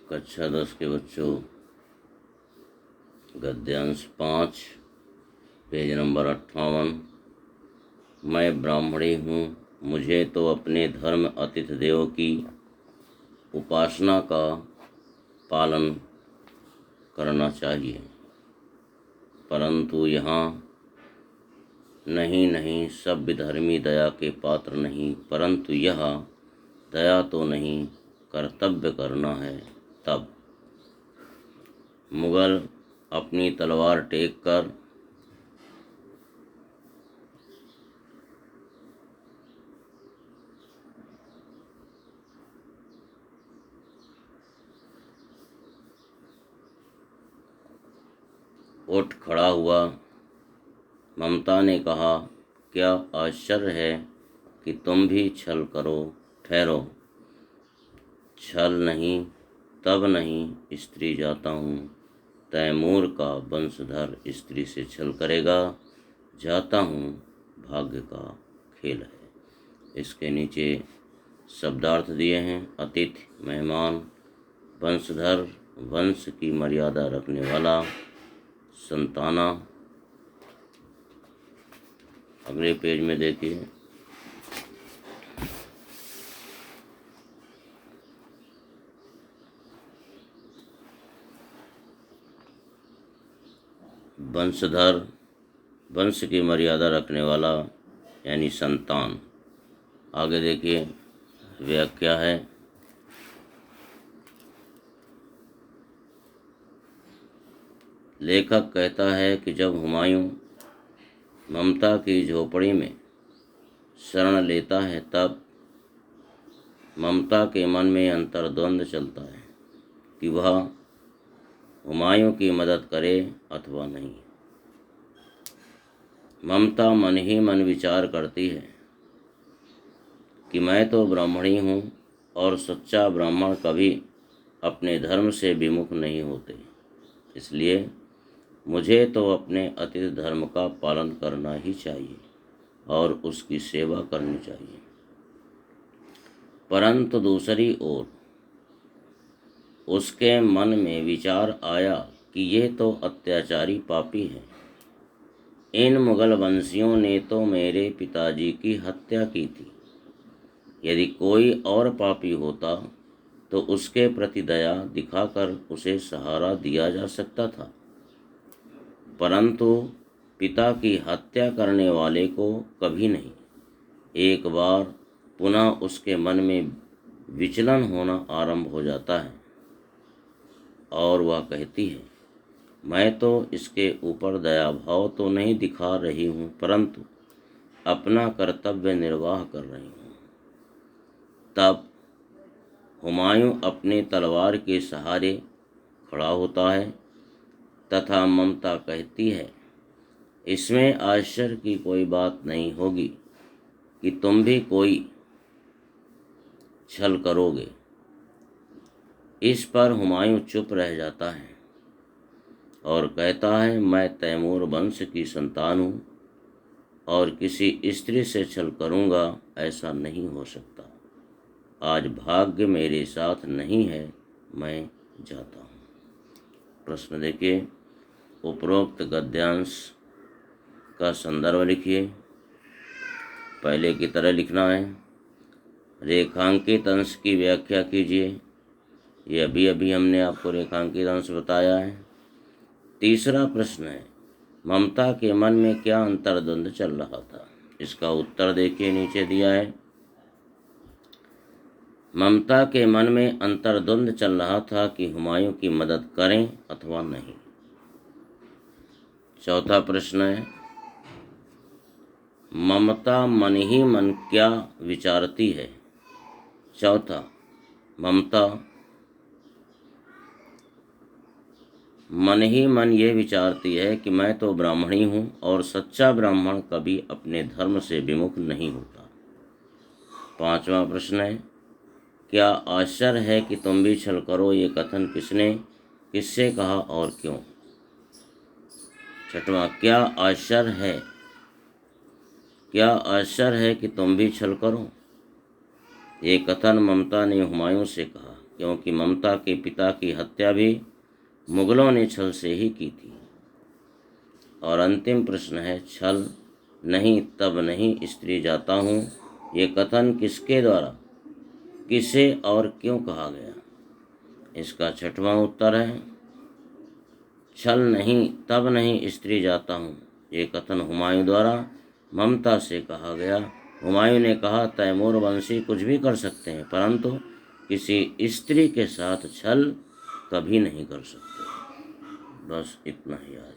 कक्षा 10 के बच्चों, गद्यांश 5, पेज नंबर 58। मैं ब्राह्मणी हूँ, मुझे तो अपने धर्म अतिथि देव की उपासना का पालन करना चाहिए, परंतु यहाँ नहीं, सब विधर्मी दया के पात्र नहीं, परंतु यह दया तो नहीं, कर्तव्य करना है। तब मुगल अपनी तलवार टेक कर उठ खड़ा हुआ। ममता ने कहा, क्या आश्चर्य है कि तुम भी छल करो। ठहरो, छल नहीं, तब नहीं स्त्री जाता हूँ। तैमूर का वंशधर स्त्री से छल करेगा, जाता हूँ, भाग्य का खेल है। इसके नीचे शब्दार्थ दिए हैं। अतिथि, मेहमान, वंशधर, वंश की मर्यादा रखने वाला, संताना। अगले पेज में देखिए, वंशधर, वंश की मर्यादा रखने वाला यानी संतान। आगे देखिए व्याख्या है। लेखक कहता है कि जब हुमायूं ममता की झोपड़ी में शरण लेता है, तब ममता के मन में अंतर्द्वंद चलता है कि वह हुमायूं की मदद करे अथवा नहीं। ममता मन ही मन विचार करती है कि मैं तो ब्राह्मणी हूँ और सच्चा ब्राह्मण कभी अपने धर्म से विमुख नहीं होते, इसलिए मुझे तो अपने अतिथि धर्म का पालन करना ही चाहिए और उसकी सेवा करनी चाहिए। परंतु दूसरी ओर उसके मन में विचार आया कि ये तो अत्याचारी पापी हैं। इन मुगल वंशियों ने तो मेरे पिताजी की हत्या की थी। यदि कोई और पापी होता तो उसके प्रति दया दिखाकर उसे सहारा दिया जा सकता था, परंतु पिता की हत्या करने वाले को कभी नहीं। एक बार पुनः उसके मन में विचलन होना आरंभ हो जाता है और वह कहती है, मैं तो इसके ऊपर दया भाव तो नहीं दिखा रही हूँ, परंतु अपना कर्तव्य निर्वाह कर रही हूँ। तब हुमायूं अपने तलवार के सहारे खड़ा होता है तथा ममता कहती है, इसमें आश्चर्य की कोई बात नहीं होगी कि तुम भी कोई छल करोगे। इस पर हुमायूं चुप रह जाता है और कहता है, मैं तैमूर वंश की संतान हूँ और किसी स्त्री से छल करूँगा, ऐसा नहीं हो सकता। आज भाग्य मेरे साथ नहीं है, मैं जाता हूँ। प्रश्न देखिए, उपरोक्त गद्यांश का संदर्भ लिखिए। पहले की तरह लिखना है। रेखांकित अंश की व्याख्या कीजिए। ये अभी हमने आपको रेखांकित अंश बताया है। तीसरा प्रश्न है, ममता के मन में क्या अंतर्द्वंद चल रहा था? इसका उत्तर देखिए, नीचे दिया है। ममता के मन में अंतर्द्वंद चल रहा था कि हुमायूं की मदद करें अथवा नहीं। चौथा प्रश्न है, ममता मन ही मन क्या विचारती है? चौथा, ममता मन ही मन ये विचारती है कि मैं तो ब्राह्मणी हूँ और सच्चा ब्राह्मण कभी अपने धर्म से विमुख नहीं होता। पांचवा प्रश्न है, क्या आश्चर्य है कि तुम भी छल करो, ये कथन किसने किससे कहा और क्यों? छठवां, क्या आश्चर्य है कि तुम भी छल करो, ये कथन ममता ने हुमायूं से कहा, क्योंकि ममता के पिता की हत्या भी मुगलों ने छल से ही की थी। और अंतिम प्रश्न है, छल नहीं तब नहीं स्त्री जाता हूँ, ये कथन किसके द्वारा, किसे और क्यों कहा गया? इसका छठवां उत्तर है, छल नहीं तब नहीं स्त्री जाता हूँ, ये कथन हुमायूं द्वारा ममता से कहा गया। हुमायूं ने कहा, तैमूर वंशी कुछ भी कर सकते हैं, परंतु किसी स्त्री के साथ छल कभी नहीं कर सकते। बस इतना ही आज।